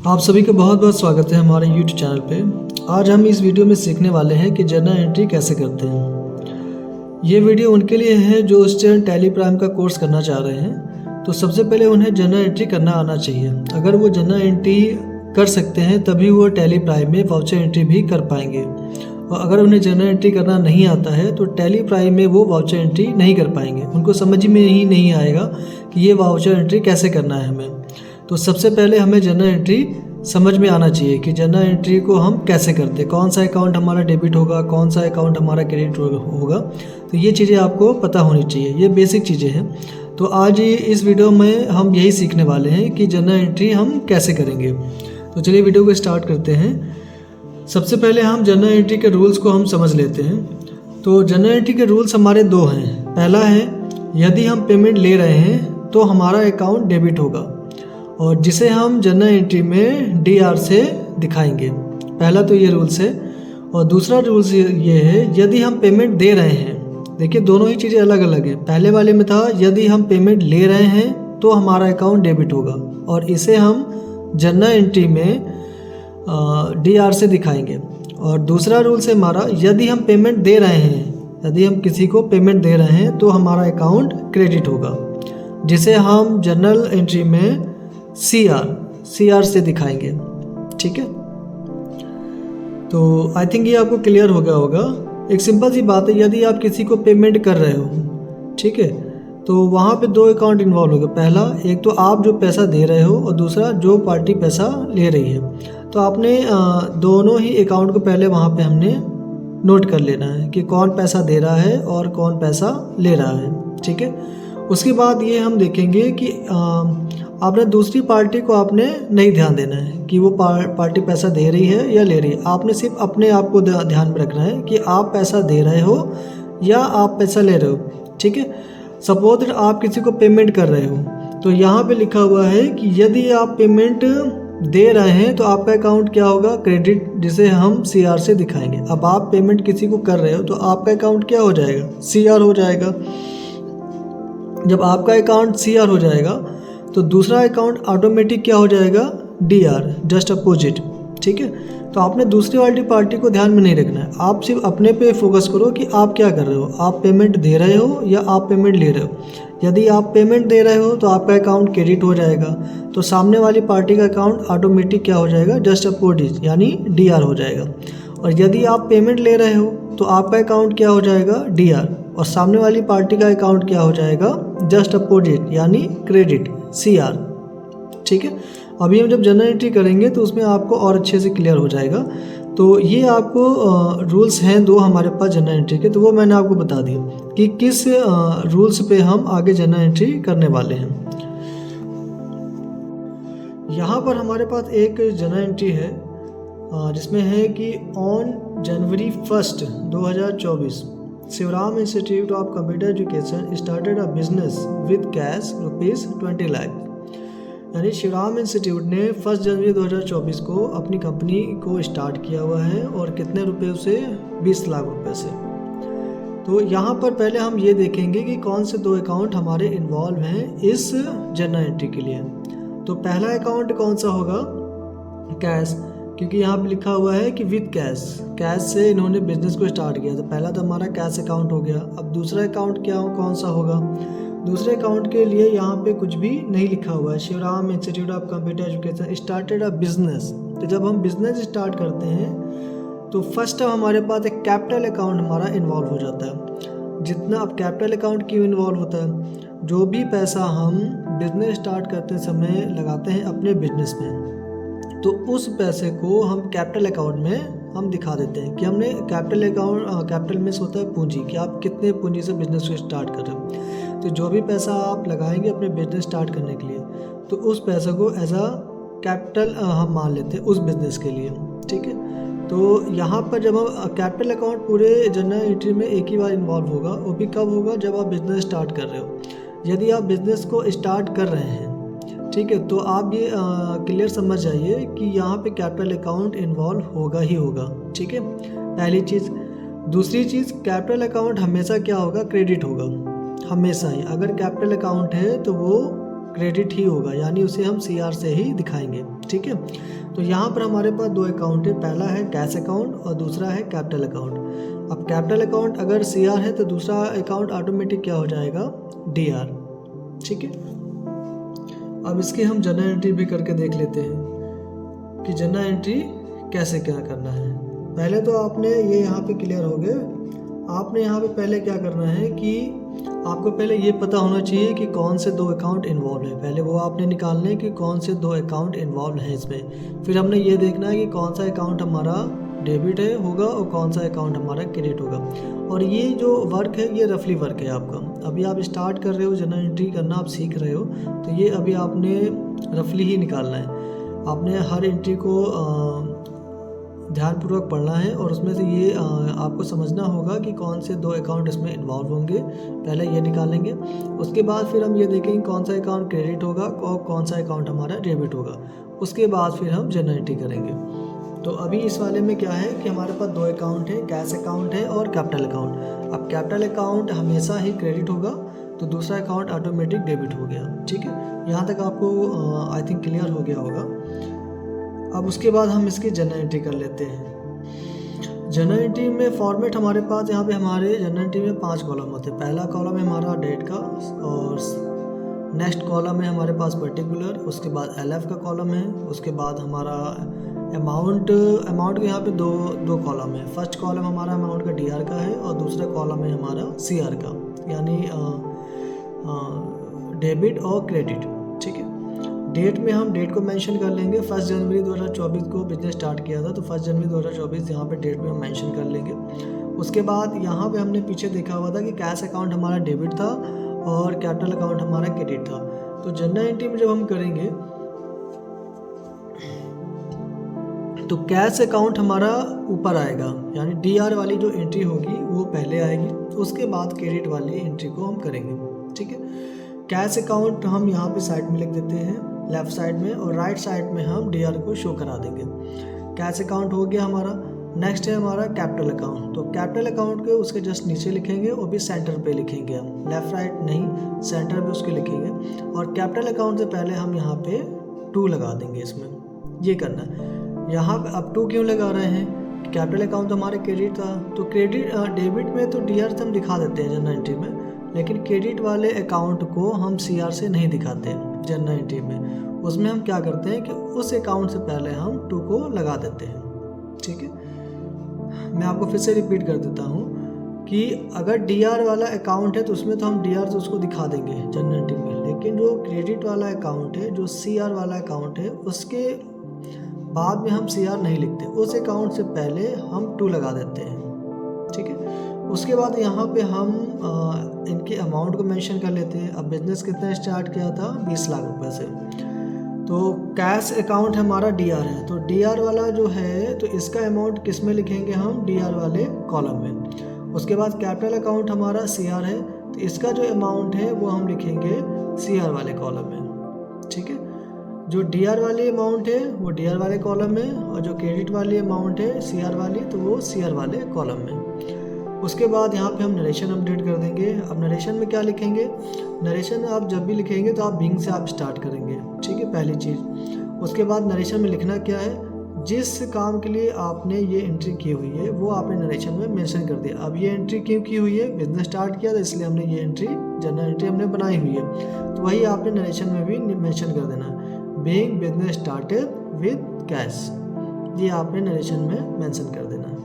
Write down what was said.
आप सभी का बहुत बहुत स्वागत है हमारे YouTube चैनल पे। आज हम इस वीडियो में सीखने वाले हैं कि जर्नल एंट्री कैसे करते हैं। ये वीडियो उनके लिए है जो स्टूडेंट टैली प्राइम का कोर्स करना चाह रहे हैं। तो सबसे पहले उन्हें जर्नल एंट्री करना आना चाहिए। अगर वो जर्नल एंट्री कर सकते हैं तभी वो टैली प्राइम में वाउचर एंट्री भी कर पाएंगे। और अगर उन्हें जर्नल एंट्री करना नहीं आता है तो टैली प्राइम में वो वाउचर एंट्री नहीं कर पाएंगे। उनको समझ में ही नहीं आएगा कि ये वाउचर एंट्री कैसे करना है हमें। तो सबसे पहले हमें जर्नल एंट्री समझ में आना चाहिए कि जर्नल एंट्री को हम कैसे करते हैं, कौन सा अकाउंट हमारा डेबिट होगा, कौन सा अकाउंट हमारा क्रेडिट होगा। तो ये चीज़ें आपको पता होनी चाहिए, ये बेसिक चीज़ें हैं। तो आज इस वीडियो में हम यही सीखने वाले हैं कि जर्नल एंट्री हम कैसे करेंगे। तो चलिए वीडियो को स्टार्ट करते हैं। सबसे पहले हम जर्नल एंट्री के रूल्स को हम समझ लेते हैं। तो जर्नल एंट्री के रूल्स हमारे दो हैं। पहला है यदि हम पेमेंट ले रहे हैं तो हमारा अकाउंट डेबिट होगा और जिसे हम जर्नल एंट्री में DR से दिखाएंगे। पहला तो ये रूल्स है। और दूसरा रूल्स ये है यदि हम पेमेंट दे रहे हैं। देखिए दोनों ही चीज़ें अलग अलग है। पहले वाले में था यदि हम पेमेंट ले रहे हैं तो हमारा अकाउंट डेबिट होगा और इसे हम जर्नल एंट्री में DR से दिखाएंगे। और दूसरा रूल्स है हमारा यदि हम पेमेंट दे रहे हैं, यदि हम किसी को पेमेंट दे रहे हैं तो हमारा अकाउंट क्रेडिट होगा जिसे हम जर्नल एंट्री में CR से दिखाएंगे। ठीक है, तो आई थिंक ये आपको क्लियर हो गया होगा। एक सिंपल सी बात है, यदि आप किसी को पेमेंट कर रहे हो, ठीक है, तो वहाँ पे दो अकाउंट इन्वॉल्व होगा। पहला एक तो आप जो पैसा दे रहे हो और दूसरा जो पार्टी पैसा ले रही है। तो आपने दोनों ही अकाउंट को पहले वहाँ पे हमने नोट कर लेना है कि कौन पैसा दे रहा है और कौन पैसा ले रहा है। ठीक है, उसके बाद ये हम देखेंगे कि आपने दूसरी पार्टी को आपने नहीं ध्यान देना है कि वो पार्टी पैसा दे रही है या ले रही है। आपने सिर्फ अपने आप को ध्यान में रखना है कि आप पैसा दे रहे हो या आप पैसा ले रहे हो। ठीक है, सपोज आप किसी को पेमेंट कर रहे हो तो यहाँ पे लिखा हुआ है कि यदि आप पेमेंट दे रहे हैं तो आपका अकाउंट क्या होगा, क्रेडिट, जिसे हम CR से दिखाएंगे। अब आप पेमेंट किसी को कर रहे हो तो आपका अकाउंट क्या हो जाएगा, CR हो जाएगा। जब आपका अकाउंट CR हो जाएगा तो दूसरा अकाउंट ऑटोमेटिक क्या हो जाएगा, DR, जस्ट अपोजिट। ठीक है, तो आपने दूसरी वाली पार्टी को ध्यान में नहीं रखना है। आप सिर्फ अपने पे फोकस करो कि आप क्या कर रहे हो, आप पेमेंट दे रहे हो या आप पेमेंट ले रहे हो। यदि आप पेमेंट दे रहे हो तो आपका अकाउंट क्रेडिट हो जाएगा, तो सामने वाली पार्टी का अकाउंट ऑटोमेटिक क्या हो जाएगा, जस्ट अपोजिट, यानी DR हो जाएगा। और यदि आप पेमेंट ले रहे हो तो आपका अकाउंट क्या हो जाएगा, DR, और सामने वाली पार्टी का अकाउंट क्या हो जाएगा, जस्ट अपोजिट, यानी क्रेडिट, CR। ठीक है, अभी हम जब जर्नल एंट्री करेंगे तो उसमें आपको और अच्छे से क्लियर हो जाएगा। तो ये आपको रूल्स हैं दो हमारे पास जर्नल एंट्री के, तो वो मैंने आपको बता दिया कि किस रूल्स पे हम आगे जर्नल एंट्री करने वाले हैं। यहाँ पर हमारे पास एक जर्नल एंट्री है जिसमें है कि on January 1, 2024 Shivram Institute of Computer Education started a business with cash ₹20 lakh. यानी शिवराम इंस्टीट्यूट ने 1 जनवरी 2024 को अपनी कंपनी को स्टार्ट किया हुआ है और कितने रुपए से, 20 लाख रुपए से। तो यहाँ पर पहले हम ये देखेंगे कि कौन से दो अकाउंट हमारे इन्वॉल्व हैं इस जर्नल एंट्री के लिए। तो पहला अकाउंट कौन सा होगा, कैश, क्योंकि यहाँ पे लिखा हुआ है कि विद कैश, कैश से इन्होंने बिजनेस को स्टार्ट किया। तो पहला तो हमारा कैश अकाउंट हो गया। अब दूसरा अकाउंट क्या कौन सा होगा, दूसरे अकाउंट के लिए यहाँ पे कुछ भी नहीं लिखा हुआ है। Shivram Institute of Computer Education started a business. तो जब हम बिजनेस स्टार्ट करते हैं तो फर्स्ट हमारे पास एक कैपिटल अकाउंट हमारा इन्वॉल्व हो जाता है। जितना, अब कैपिटल अकाउंट क्यों इन्वॉल्व होता है, जो भी पैसा हम बिजनेस स्टार्ट करते समय लगाते हैं अपने बिजनेस में, तो उस पैसे को हम कैपिटल अकाउंट में हम दिखा देते हैं कि हमने कैपिटल अकाउंट, कैपिटल में होता है पूंजी, कि आप कितने पूंजी से बिजनेस को स्टार्ट कर रहे हो। तो जो भी पैसा आप लगाएंगे अपने बिजनेस स्टार्ट करने के लिए, तो उस पैसे को एज अ कैपिटल हम मान लेते हैं उस बिज़नेस के लिए। ठीक है, तो यहाँ पर जब हम कैपिटल अकाउंट पूरे जर्नल एंट्री में एक ही बार इन्वॉल्व होगा, वो भी कब होगा, जब आप बिज़नेस स्टार्ट कर रहे हो। यदि आप बिज़नेस को स्टार्ट कर रहे हैं, ठीक है, तो आप ये क्लियर समझ जाइए कि यहाँ पे कैपिटल अकाउंट इन्वॉल्व होगा ही होगा। ठीक है, पहली चीज़। दूसरी चीज़, कैपिटल अकाउंट हमेशा क्या होगा, क्रेडिट होगा हमेशा ही। अगर कैपिटल अकाउंट है तो वो क्रेडिट ही होगा, यानी उसे हम CR से ही दिखाएंगे। ठीक है, तो यहाँ पर हमारे पास 2 अकाउंट है, पहला है कैश अकाउंट और दूसरा है कैपिटल अकाउंट। अब कैपिटल अकाउंट अगर CR है तो दूसरा अकाउंट ऑटोमेटिक क्या हो जाएगा, DR। ठीक है, अब इसकी हम जर्नल एंट्री भी करके देख लेते हैं कि जर्नल एंट्री कैसे क्या करना है। पहले तो आपने ये यहाँ पे क्लियर हो गए, आपने यहाँ पे पहले क्या करना है कि आपको पहले ये पता होना चाहिए कि कौन से 2 अकाउंट इन्वॉल्व हैं। पहले वो आपने निकालने हैं कि कौन से 2 अकाउंट इन्वॉल्व हैं इसमें। फिर हमने ये देखना है कि कौन सा अकाउंट हमारा डेबिट है होगा और कौन सा अकाउंट हमारा क्रेडिट होगा। और ये जो वर्क है ये रफली वर्क है आपका। अभी आप स्टार्ट कर रहे हो जर्नल एंट्री करना, आप सीख रहे हो, तो ये अभी आपने रफली ही निकालना है। आपने हर एंट्री को ध्यानपूर्वक पढ़ना है और उसमें से ये आपको समझना होगा कि कौन से 2 अकाउंट इसमें इन्वॉल्व होंगे। पहले ये निकालेंगे, उसके बाद फिर हम ये देखेंगे कौन सा अकाउंट क्रेडिट होगा और कौन सा अकाउंट हमारा डेबिट होगा। उसके बाद फिर हम जर्नल एंट्री करेंगे। तो अभी इस वाले में क्या है कि हमारे पास 2 अकाउंट है, कैश अकाउंट है और कैपिटल अकाउंट। अब कैपिटल अकाउंट हमेशा ही क्रेडिट होगा तो दूसरा अकाउंट ऑटोमेटिक डेबिट हो गया। ठीक है, यहाँ तक आपको आई थिंक क्लियर हो गया होगा। अब उसके बाद हम इसकी जर्नल एंट्री कर लेते हैं। जर्नल एंट्री में फॉर्मेट हमारे पास यहाँ पे हमारे जर्नल एंट्री में 5 कॉलम होते हैं। पहला कॉलम है हमारा डेट का और नेक्स्ट कॉलम है हमारे पास पर्टिकुलर, उसके बाद LF का कॉलम है, उसके बाद हमारा अमाउंट के यहाँ पे दो कॉलम है। फर्स्ट कॉलम हमारा अमाउंट का DR का है और दूसरा कॉलम है हमारा CR का, यानी डेबिट और क्रेडिट। ठीक है, डेट में हम डेट को मेंशन कर लेंगे। 1 जनवरी 2024 को बिजनेस स्टार्ट किया था तो 1 जनवरी 2024 यहाँ पे डेट में हम मेंशन कर लेंगे। उसके बाद यहाँ पे हमने पीछे देखा हुआ था कि कैश अकाउंट हमारा डेबिट था और कैपिटल अकाउंट हमारा क्रेडिट था। तो जर्नल एंट्री में जब हम करेंगे तो कैश अकाउंट हमारा ऊपर आएगा, यानी DR वाली जो एंट्री होगी वो पहले आएगी, उसके बाद क्रेडिट वाली एंट्री को हम करेंगे। ठीक है, कैश अकाउंट हम यहाँ पे साइड में लिख देते हैं लेफ़्ट साइड में और राइट साइड में हम DR को शो करा देंगे। कैश अकाउंट हो गया हमारा। नेक्स्ट है हमारा कैपिटल अकाउंट। तो कैपिटल अकाउंट के उसके जस्ट नीचे लिखेंगे और भी सेंटर पे लिखेंगे हम, लेफ़्ट राइट नहीं, सेंटर पे उसके लिखेंगे। और कैपिटल अकाउंट से पहले हम यहाँ पे 2 लगा देंगे इसमें, ये करना है। यहाँ पे अब 2 क्यों लगा रहे हैं, कैपिटल अकाउंट तो हमारे क्रेडिट था, तो क्रेडिट डेबिट में तो DR से हम दिखा देते हैं जर्नल एंट्री में, लेकिन क्रेडिट वाले अकाउंट को हम CR से नहीं दिखाते हैं जर्नल एंट्री में। उसमें हम क्या करते हैं कि उस अकाउंट से पहले हम 2 को लगा देते हैं। ठीक है, मैं आपको फिर से रिपीट कर देता हूँ कि अगर DR वाला अकाउंट है तो उसमें तो हम DR से उसको दिखा देंगे जर्नल एंट्री में, लेकिन जो क्रेडिट वाला अकाउंट है, जो CR वाला अकाउंट है, उसके बाद में हम CR नहीं लिखते, उस अकाउंट से पहले हम 2 लगा देते हैं। ठीक है, उसके बाद यहाँ पे हम इनके अमाउंट को मेंशन कर लेते हैं। अब बिजनेस कितना स्टार्ट किया था, 20 लाख रुपए से। तो कैश अकाउंट हमारा DR है, तो DR वाला जो है तो इसका अमाउंट किस में लिखेंगे हम, DR वाले कॉलम में। उसके बाद कैपिटल अकाउंट हमारा CR है, तो इसका जो अमाउंट है वो हम लिखेंगे CR वाले कॉलम में। ठीक है, जो DR वाली अमाउंट है वो DR वाले कॉलम में और जो क्रेडिट वाली अमाउंट है CR वाली तो वो CR वाले कॉलम में। उसके बाद यहाँ पे हम नरेशन अपडेट कर देंगे। अब नरेशन में क्या लिखेंगे, नरेशन आप जब भी लिखेंगे तो आप बिंग से आप स्टार्ट करेंगे। ठीक है, पहली चीज़। उसके बाद नरेशन में लिखना क्या है, जिस काम के लिए आपने ये एंट्री की हुई है वो आपने नरेशन में मेंशन कर दिया। अब ये एंट्री क्यों की हुई है, बिजनेस स्टार्ट किया था इसलिए हमने ये एंट्री जर्नल एंट्री हमने बनाई हुई है, तो वही आपने नरेशन में भी मेंशन कर देना। Being business started with cash, ये आपने नरेशन में मेंशन कर देना।